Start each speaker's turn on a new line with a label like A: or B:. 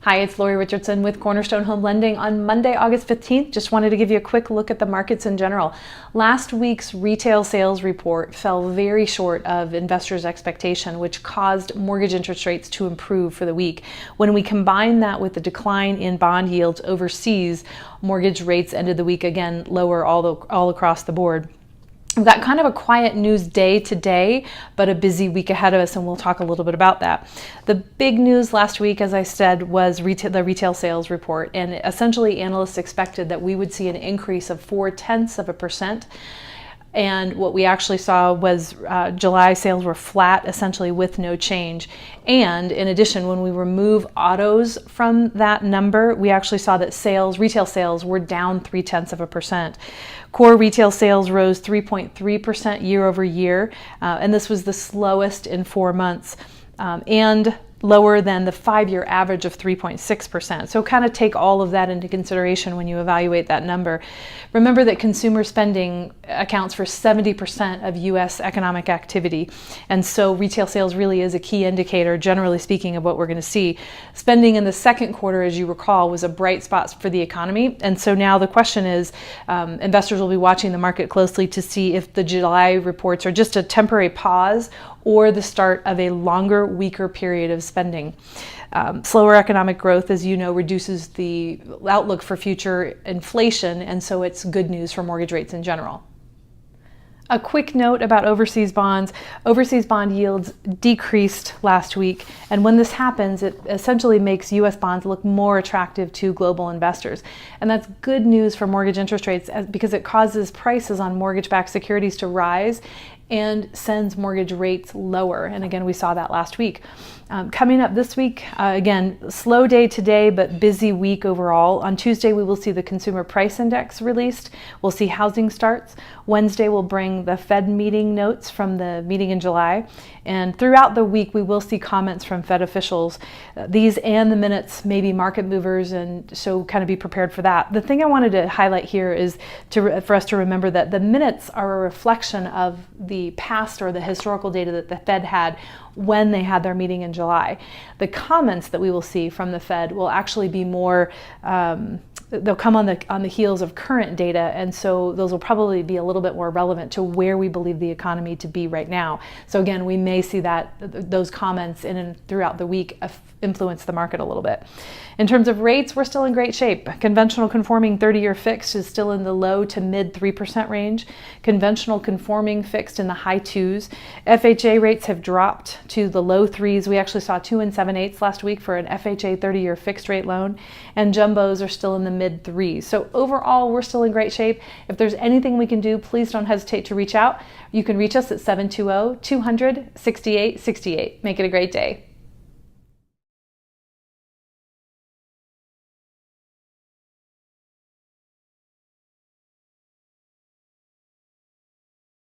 A: Hi, it's Lori Richardson with Cornerstone Home Lending on Monday, August 15th. Just wanted to give you a quick look at the markets in general. Last week's retail sales report fell very short of investors' expectation, which caused mortgage interest rates to improve for the week. When we combine that with the decline in bond yields overseas, mortgage rates ended the week again lower all across the board. We've got kind of a quiet news day today, but a busy week ahead of us, and we'll talk a little bit about that. The big news last week, as I said, was the retail sales report, and essentially analysts expected that we would see an increase of 0.4%. And what we actually saw was July sales were flat, essentially with no change. And in addition, when we remove autos from that number, we actually saw that retail sales were down 0.3%. Core retail sales rose 3.3% year over year, and this was the slowest in 4 months. And lower than the 5-year average of 3.6%. So kind of take all of that into consideration when you evaluate that number. Remember that consumer spending accounts for 70% of U.S. economic activity. And so retail sales really is a key indicator, generally speaking, of what we're going to see. Spending in the second quarter, as you recall, was a bright spot for the economy. And so now the question is, investors will be watching the market closely to see if the July reports are just a temporary pause or the start of a longer, weaker period of spending. Slower economic growth, as you know, reduces the outlook for future inflation, and so it's good news for mortgage rates in general. A quick note about overseas bonds. Overseas bond yields decreased last week, and when this happens, it essentially makes U.S. bonds look more attractive to global investors. And that's good news for mortgage interest rates because it causes prices on mortgage-backed securities to rise and sends mortgage rates lower. And again, we saw that last week. Coming up this week, again, slow day today, but busy week overall. On Tuesday, we will see the Consumer Price Index released. We'll see housing starts. Wednesday, we'll bring the Fed meeting notes from the meeting in July. And throughout the week, we will see comments from Fed officials. These and the minutes may be market movers, and so kind of be prepared for that. The thing I wanted to highlight here is for us to remember that the minutes are a reflection of the past or the historical data that the Fed had when they had their meeting in July. The comments that we will see from the Fed will actually be more, they'll come on the heels of current data, and so those will probably be a little bit more relevant to where we believe the economy to be right now. So again, we may see those comments in and throughout the week influence the market a little bit. In terms of rates, we're still in great shape. Conventional conforming 30-year fixed is still in the low to mid 3% range. Conventional conforming fixed in the high 2s. FHA rates have dropped to the low 3s. We actually saw 2 7/8 last week for an FHA 30-year fixed rate loan, and jumbos are still in the mid 3s. So overall, we're still in great shape. If there's anything we can do, please don't hesitate to reach out. You can reach us at 720-200-6868. Make it a great day.